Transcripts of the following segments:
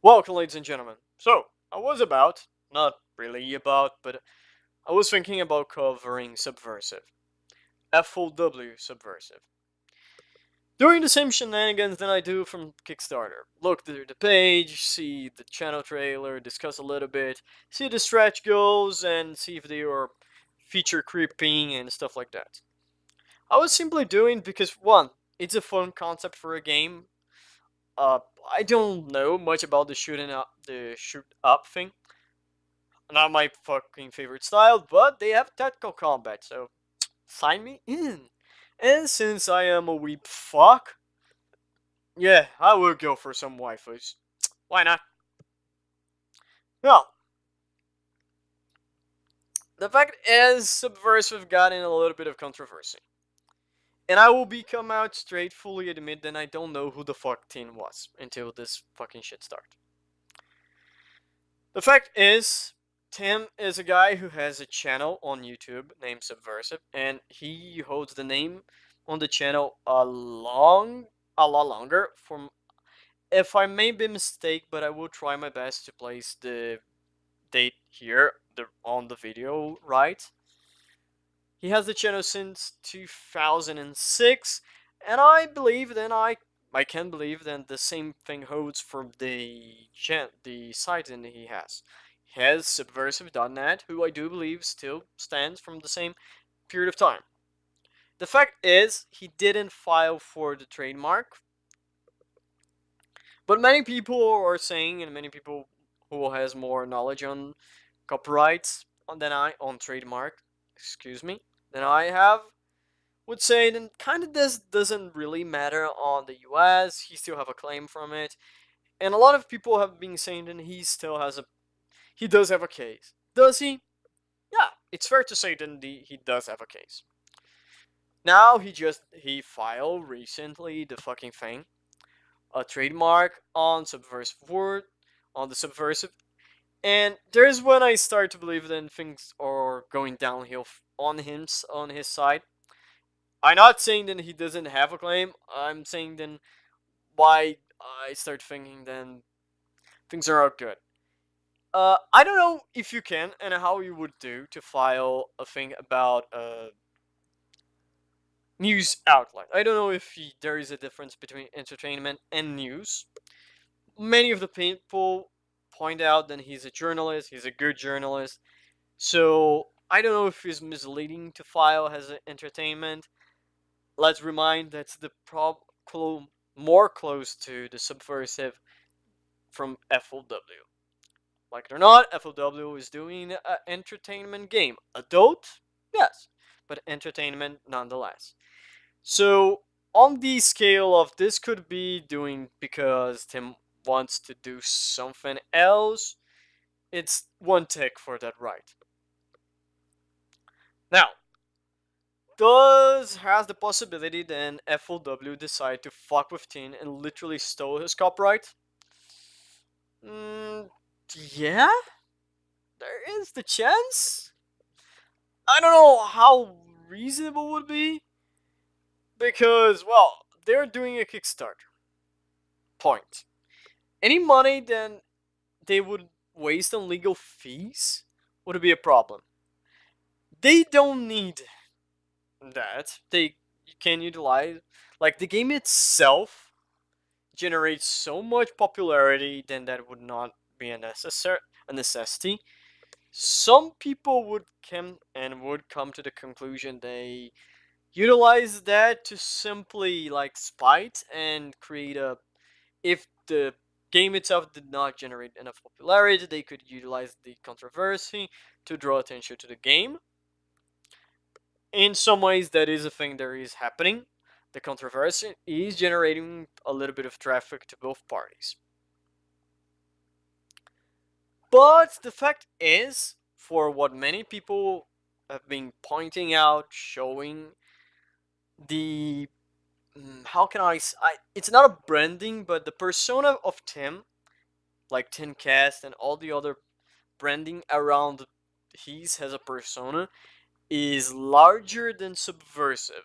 Welcome, ladies and gentlemen. So, not really about, but I was thinking about covering Subversive. FOW Subversive. Doing the same shenanigans that I do from Kickstarter. Look through the page, see the channel trailer, discuss a little bit, see the stretch goals, and see if they are feature creeping and stuff like that. I was simply doing because, one, it's a fun concept for a game. Uh, I don't know much about the shoot up thing. Not my fucking favorite style, but they have tactical combat, so sign me in. And since I am a weep fuck, yeah, I will go for some waifus. Why not? Well, the fact is, Subversive got in a little bit of controversy. And I will be come out straight fully admit that I don't know who the fuck Tin was until this fucking shit started. The fact is, Tim is a guy who has a channel on YouTube named Subversive, and he holds the name on the channel a lot longer. From, if I may be mistaken, but I will try my best to place the date here on the video right. He has the channel since 2006, and I believe then I can believe then the same thing holds for the site that he has. He has subversive.net, who I do believe still stands from the same period of time. The fact is, he didn't file for the trademark, but many people are saying, and many people who has more knowledge on copyrights on trademark, excuse me, than I have, would say that kind of this doesn't really matter on the US. He still have a claim from it, and a lot of people have been saying that he does have a case. Does he? Yeah, it's fair to say that he does have a case. Now he filed recently the fucking thing, a trademark on Subversive word, on the Subversive, and there's when I start to believe that things are going downhill on his side. I'm not saying that he doesn't have a claim. I'm saying then why I start thinking then things are not good. I don't know if you can and how you would do to file a thing about a news outlet. I don't know if there is a difference between entertainment and news. Many of the people point out that he's a journalist. He's a good journalist. So I don't know if he's misleading to file as entertainment. Let's remind that's the more close to the subversive from FOW. Like it or not, FOW is doing an entertainment game. Adult? Yes, but entertainment nonetheless. So, on the scale of this could be doing because Tim wants to do something else, it's one tick for that right. Now, has the possibility then FOW decide to fuck with Tin and literally stole his copyright? Yeah, there is the chance. I don't know how reasonable it would be because, well, they're doing a Kickstarter. Point. Any money then they would waste on legal fees would be a problem. They don't need that. They can utilize, like, the game itself generates so much popularity then that would not be a necessity. Some people would come to the conclusion they utilize that to simply like spite and create a, if the game itself did not generate enough popularity, they could utilize the controversy to draw attention to the game. In some ways that is a thing that is happening. The controversy is generating a little bit of traffic to both parties. But the fact is, for what many people have been pointing out, showing the how can it's not a branding, but the persona of Tim, like Timcast and all the other branding around his has a persona, is larger than Subversive.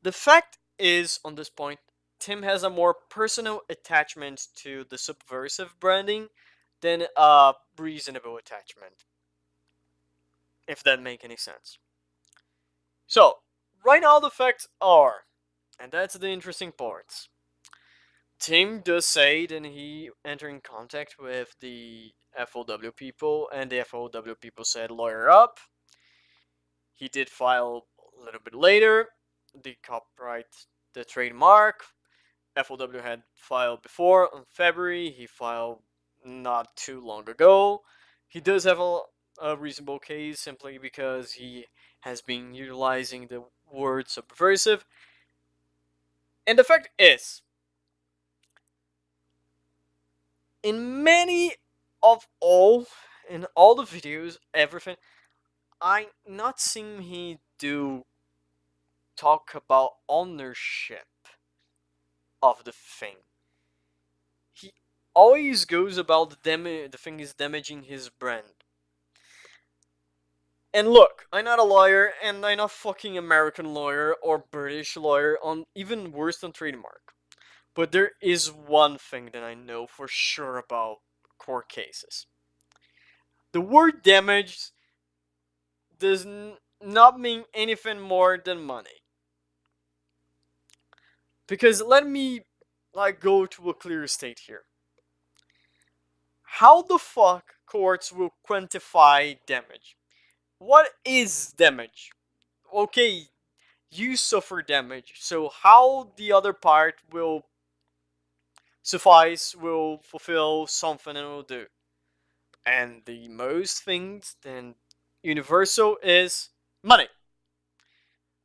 The fact is, on this point, Tim has a more personal attachment to the subversive branding than a reasonable attachment, if that make any sense. So, right now the facts are, and that's the interesting part. Tim does say that he entered in contact with the FOW people, and the FOW people said lawyer up. He did file a little bit later the copyright, the trademark. FOW had filed before on February. He filed not too long ago. He does have a reasonable case simply because he has been utilizing the word subversive. And the fact is, in many of all, in all the videos, everything, I not seen he do talk about ownership of the thing. He always goes about the thing is damaging his brand. And look, I'm not a lawyer, and I'm not fucking American lawyer or British lawyer, on even worse than trademark. But there is one thing that I know for sure about court cases. The word damage does not mean anything more than money. Because let me go to a clear state here. How the fuck courts will quantify damage? What is damage? Okay, you suffer damage, so how the other part will suffice, will fulfill something and will do. And the most things then universal is money.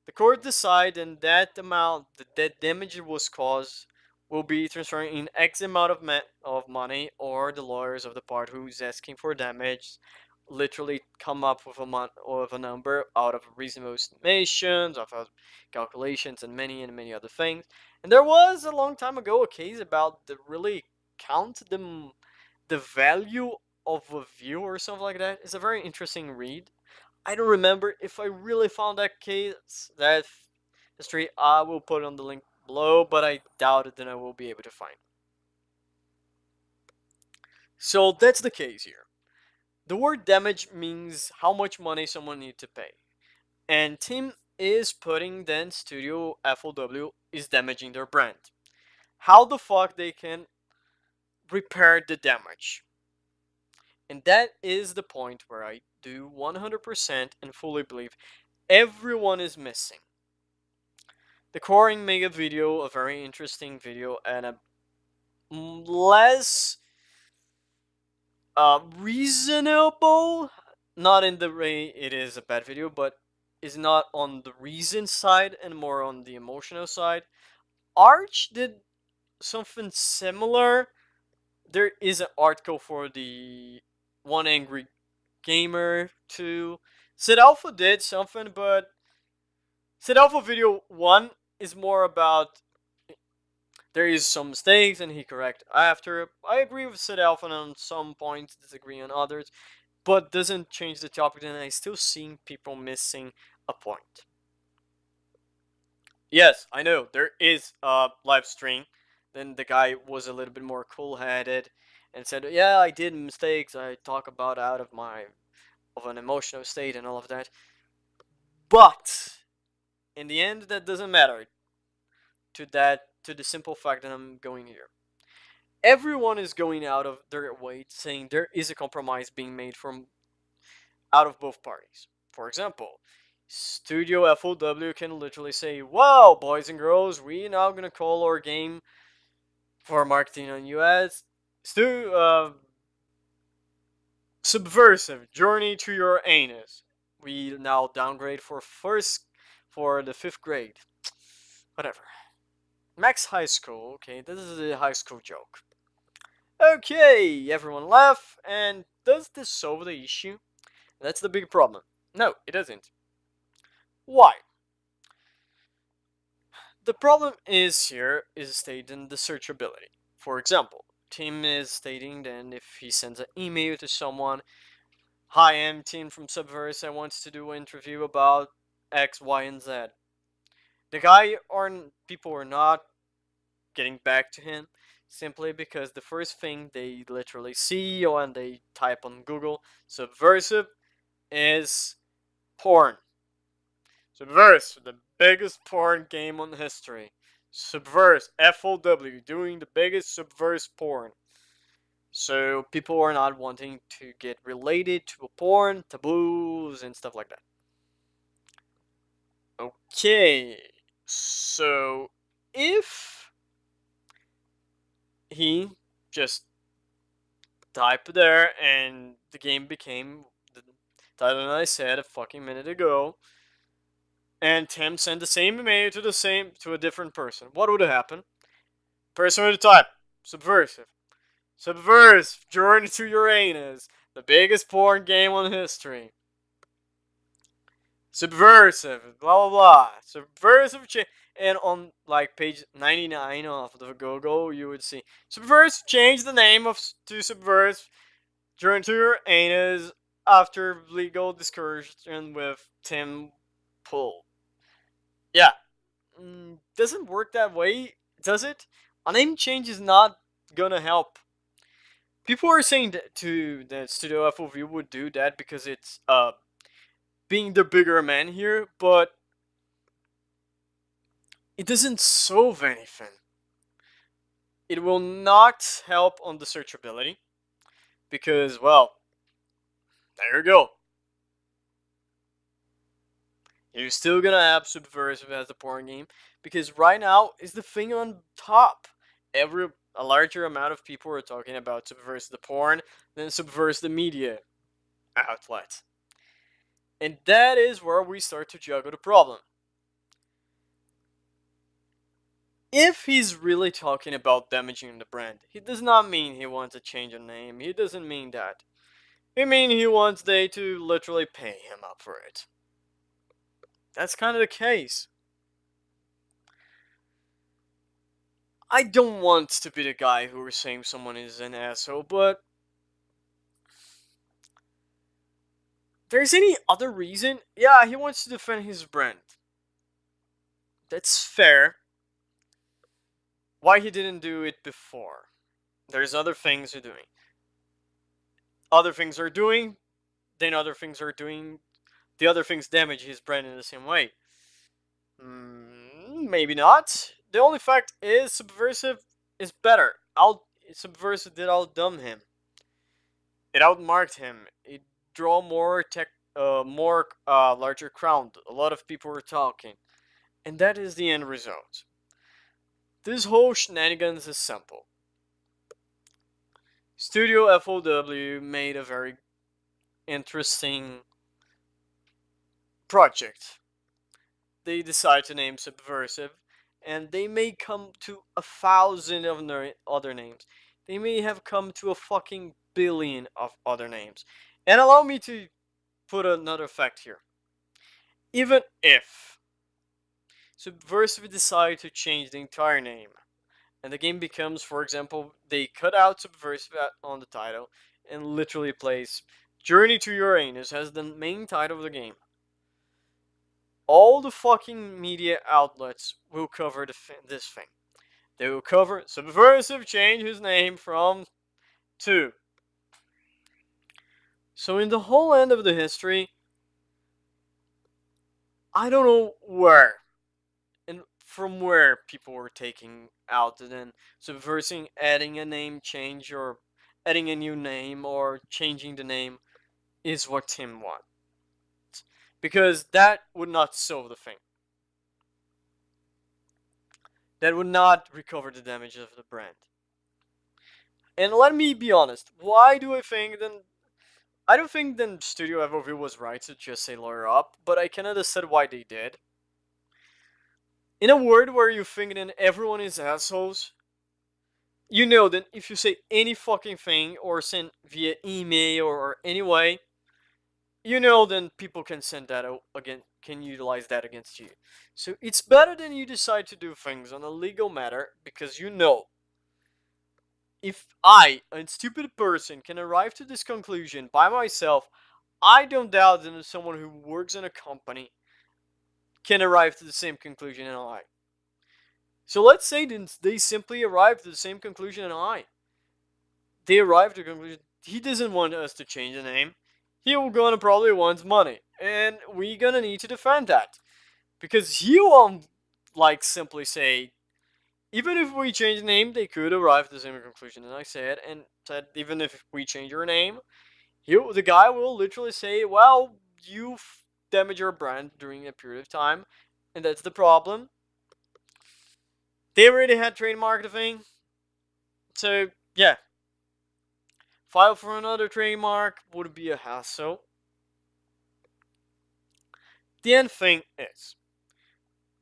The court decide and that amount that damage was caused will be transferred in X amount of money, or the lawyers of the part who's asking for damage literally come up with a number out of reasonable estimations, of calculations, and many other things. And there was a long time ago a case about the really count the value of a view or something like that. It's a very interesting read. I don't remember if I really found that case, that history. I will put on the link below, but I doubt it that I will be able to find. So that's the case here. The word damage means how much money someone needs to pay. And Tim is putting then Studio FOW is damaging their brand. How the fuck they can repair the damage? And that is the point where I do 100% and fully believe everyone is missing. The Coring made a video, a very interesting video, and a less reasonable, not in the way it is a bad video, but is not on the reason side and more on the emotional side. Arch did something similar. There is an article for the One Angry Gamer too. Sid Alpha did something, but Sid Alpha video 1 is more about there is some mistakes and he correct after. I agree with Sid Alpha on some points, disagree on others, but doesn't change the topic, and I still see people missing a point. Yes, I know, there is a live stream. Then the guy was a little bit more cool-headed and said, yeah, I did mistakes, I talk about out of an emotional state and all of that. But in the end, that doesn't matter to the simple fact that I'm going here. Everyone is going out of their way saying there is a compromise being made from out of both parties. For example, Studio FOW can literally say, "Wow, boys and girls, we now gonna call our game for marketing on US Subversive Journey to Your Anus. We now downgrade for the 5th grade. Whatever. Max High School. Okay, this is a high school joke. Okay, everyone laugh, and does this solve the issue? That's the big problem. No, it doesn't. Why? The problem is here is stated in the searchability. For example, Tim is stating then if he sends an email to someone, "Hi, I'm Tim from Subverse. I want to do an interview about X, Y, and Z." The guy or people are not getting back to him simply because the first thing they literally see when they type on Google subversive is porn. Subverse, the biggest porn game on history. Subverse, FOW, doing the biggest subverse porn. So people are not wanting to get related to a porn, taboos, and stuff like that. Okay, so if he just typed there and the game became the title I said a fucking minute ago, and Tim sent the same email to a different person, what would happen? Person with the type, subversive. Subverse, Journey to Uranus, the biggest porn game on history. Subversive, blah blah blah. Subversive and on like page 99 of the Google, you would see Subverse changed the name to Subverse Journey to Uranus after legal discussion with Tim Pool. Yeah, doesn't work that way, does it? A name change is not gonna help. People are saying that Studio FOV would do that because it's being the bigger man here, but it doesn't solve anything. It will not help on the searchability because, well, there you go. You're still gonna have Subversive as the porn game because right now is the thing on top. A larger amount of people are talking about Subverse the porn than Subverse the media outlet. And that is where we start to juggle the problem. If he's really talking about damaging the brand, he does not mean he wants to change a name. He doesn't mean that. He means he wants they to literally pay him up for it. That's kind of the case. I don't want to be the guy who is saying someone is an asshole, but there's any other reason? Yeah, he wants to defend his brand. That's fair. Why he didn't do it before? There's other things you're doing. Other things are doing, then other things are doing. The other things damage his brand in the same way. Maybe not. The only fact is Subversive is better. Subversive did outdumb him. It outmarked him. It drew more larger crowd. A lot of people were talking, and that is the end result. This whole shenanigans is simple. Studio FOW made a very interesting project. They decide to name Subversive, and they may come to 1,000 of other names. They may have come to a fucking billion of other names. And allow me to put another fact here. Even if Subversive decide to change the entire name, and the game becomes, for example, they cut out Subversive on the title and literally place Journey to Uranus as the main title of the game, all the fucking media outlets will cover this thing. They will cover Subversive change his name from to. So in the whole end of the history, I don't know where and from where people were taking out and then subversing, adding a name change or adding a new name or changing the name is what Tim wants. Because that would not solve the thing. That would not recover the damage of the brand. And let me be honest, why do I think then... I don't think then Studio FOV was right to just say lawyer up, but I can understand why they did. In a world where you think that everyone is assholes, you know that if you say any fucking thing or send via email or any way, you know then people can send that again, can utilize that against you. So it's better than you decide to do things on a legal matter because you know if I, a stupid person, can arrive to this conclusion by myself, I don't doubt that someone who works in a company can arrive to the same conclusion in I. So let's say they simply arrived at the same conclusion and I. They arrived at the conclusion he doesn't want us to change the name. He will gonna probably want money, and we gonna need to defend that because he won't like simply say even if we change the name, they could arrive at the same conclusion as I said, and said even if we change your name, the guy will literally say, "Well, you've damaged your brand during a period of time, and that's the problem." They already had trademark the thing, so yeah, file for another trademark would be a hassle. The end thing is,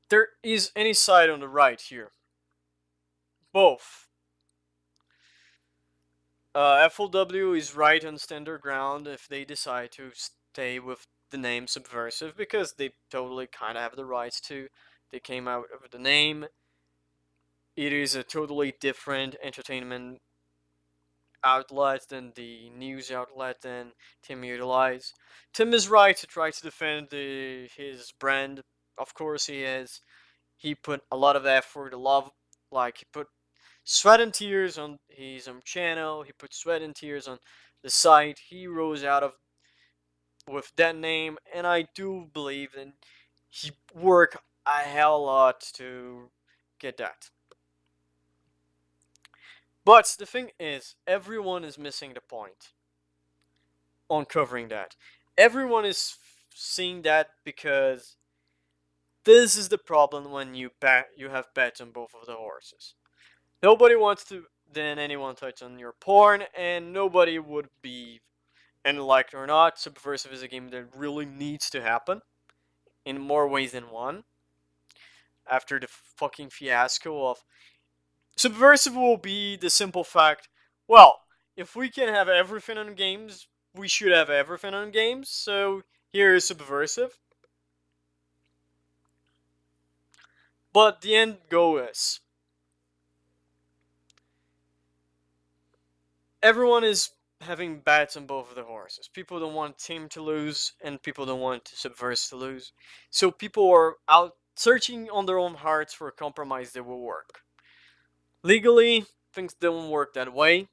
there is any side on the right here. Both. FOW is right on standard ground if they decide to stay with the name Subversive because they totally kind of have the rights to. They came out with the name. It is a totally different entertainment outlet than the news outlet than Tim utilized. Tim is right to try to defend his brand. Of course he is. He put a lot of effort, a lot like he put sweat and tears on his channel. He put sweat and tears on the site. He rose out of with that name, and I do believe that he worked a hell lot to get that. But the thing is, everyone is missing the point on covering that. Everyone is seeing that because this is the problem when you have bets on both of the horses. Nobody wants to then anyone touch on your porn, and nobody would be, and like it or not, Subversive is a game that really needs to happen in more ways than one. After the fucking fiasco of Subversive will be the simple fact, well, if we can have everything on games, we should have everything on games, so here is Subversive. But the end goal is everyone is having bets on both of the horses. People don't want Team to lose, and people don't want Subverse to lose. So people are out searching on their own hearts for a compromise that will work. Legally, things don't work that way.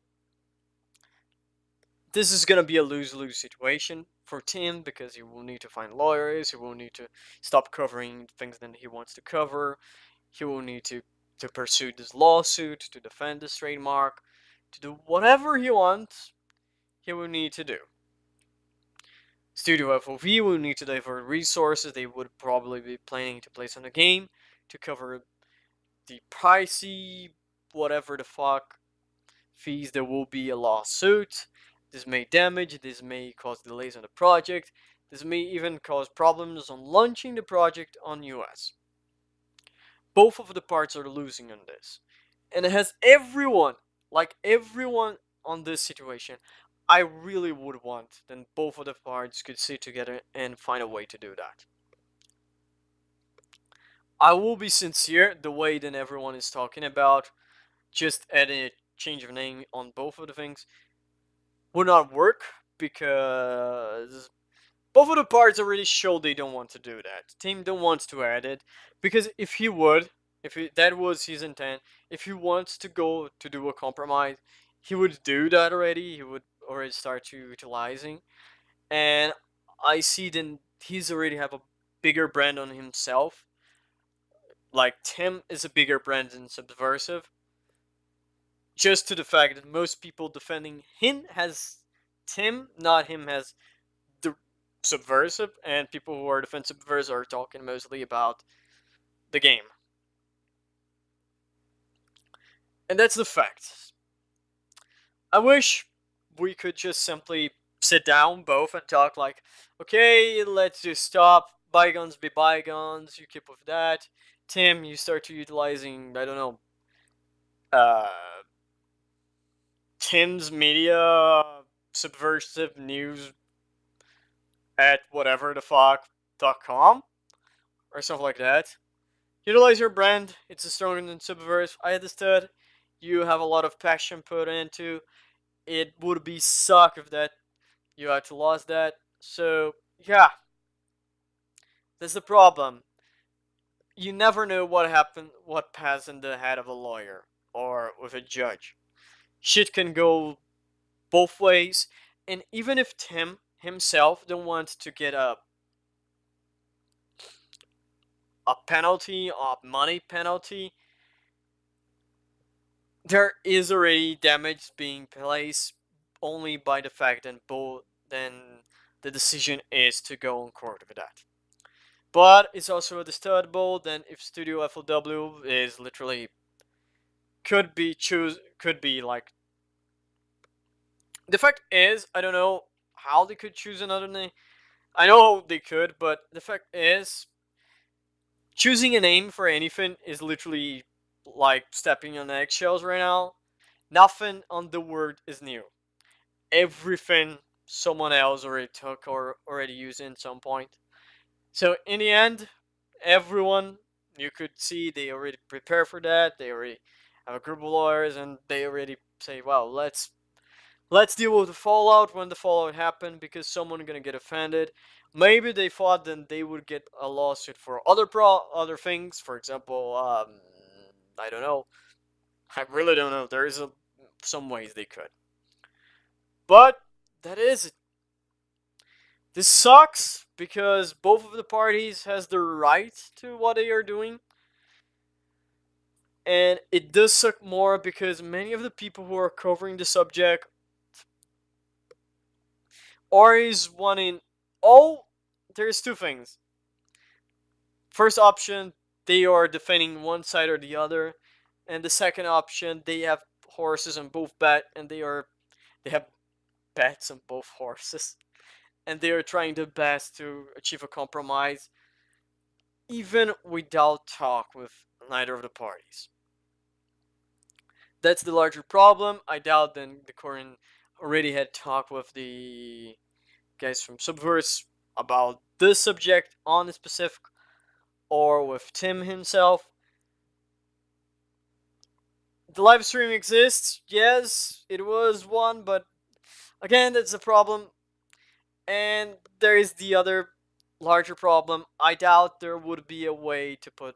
This is gonna be a lose-lose situation for Tim because he will need to find lawyers. He will need to stop covering things that he wants to cover. He will need to pursue this lawsuit, to defend this trademark, to do whatever he wants. He will need to do. Studio FOV will need to divert resources they would probably be planning to place on the game to cover the pricey, whatever the fuck, fees. There will be a lawsuit. This may damage, this may cause delays on the project, this may even cause problems on launching the project on US. Both of the parts are losing on this. And it has everyone, like everyone on this situation, I really would want then both of the parts could sit together and find a way to do that. I will be sincere, the way that everyone is talking about, just adding a change of name on both of the things would not work because both of the parts already show they don't want to do that. Team don't want to add it because if he would, that was his intent, if he wants to go to do a compromise, he would do that already. He would already start to utilizing, and I see then he's already have a bigger brand on himself. Like Tim is a bigger brand than Subversive, just to the fact that most people defending him has Tim, not him has the Subversive, and people who are defensive Subversive are talking mostly about the game. And that's the fact. I wish we could just simply sit down both and talk like, okay, let's just stop. Bygones be bygones. You keep with that. Tim, you start to utilizing, I don't know, uh, Tim's media subversive news at whatever the fuck.com or something like that. Utilize your brand. It's stronger than Subverse. I understood. You have a lot of passion put into. It would be suck if that you had to lose that. So yeah, that's the problem. you never know what happened, what passed in the head of a lawyer or with a judge. Shit can go both ways, and even if Tim himself don't want to get a penalty, a money penalty, there is already damage being placed only by the fact that both then the decision is to go on court with that. But it's also understandable then if Studio FOW is literally could be like, the fact is I don't know how they could choose another name. I know they could, but the fact is choosing a name for anything is literally like stepping on eggshells right now. Nothing on the word is new. Everything someone else already took or already used at some point. So in the end, everyone you could see they already prepare for that. They already have a group of lawyers and they already say, "Well, let's deal with the fallout when the fallout happened because someone gonna get offended." Maybe they thought then they would get a lawsuit for other things. For example, I don't know. I really don't know. There is some ways they could, but that is it. This sucks because both of the parties has the right to what they are doing. And it does suck more because many of the people who are covering the subject are is wanting oh there's two things. First option, they are defending one side or the other. And the second option, they have horses on both bet and they have bets on both horses. And they are trying their best to achieve a compromise even without talk with neither of the parties. That's the larger problem. I doubt then the Korean already had talk with the guys from Subverse about this subject on the specific, or with Tim himself. The live stream exists, yes, it was one, but again, that's a problem. And there is the other larger problem. I doubt there would be a way to put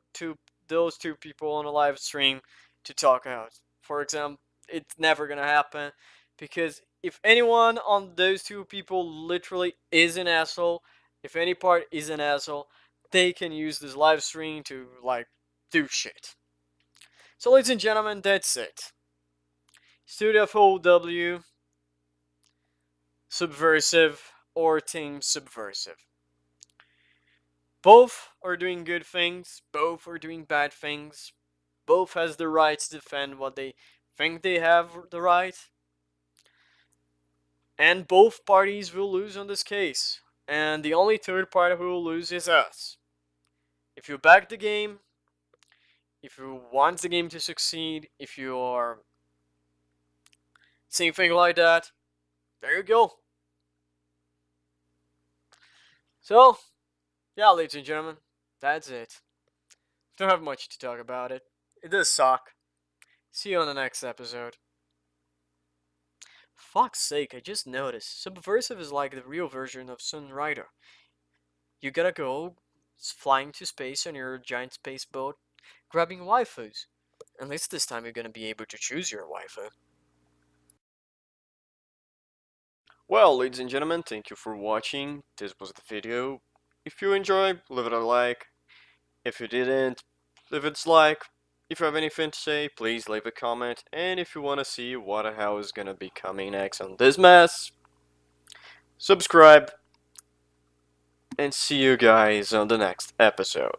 those two people on a live stream to talk out. For example, it's never gonna happen because if anyone on those two people literally is an asshole, if any part is an asshole, they can use this live stream to like do shit. So, ladies and gentlemen, that's it. Studio FOW, Subversive, or Team Subversive. Both are doing good things, both are doing bad things, both has the right to defend what they think they have the right, and both parties will lose on this case. And the only third party who will lose is us. If you back the game, if you want the game to succeed, if you are seeing things like that, there you go. So, yeah, ladies and gentlemen, that's it. Don't have much to talk about it. It does suck. See you on the next episode. Fuck's sake, I just noticed. Subversive is like the real version of Sunrider. You gotta go flying to space on your giant space boat, grabbing waifus. At least this time you're gonna be able to choose your waifu. Well, ladies and gentlemen, thank you for watching. This was the video. If you enjoyed, leave it a like. If you didn't, leave it a dislike. If you have anything to say, please leave a comment. And if you want to see what the hell is gonna be coming next on this mess, subscribe. And see you guys on the next episode.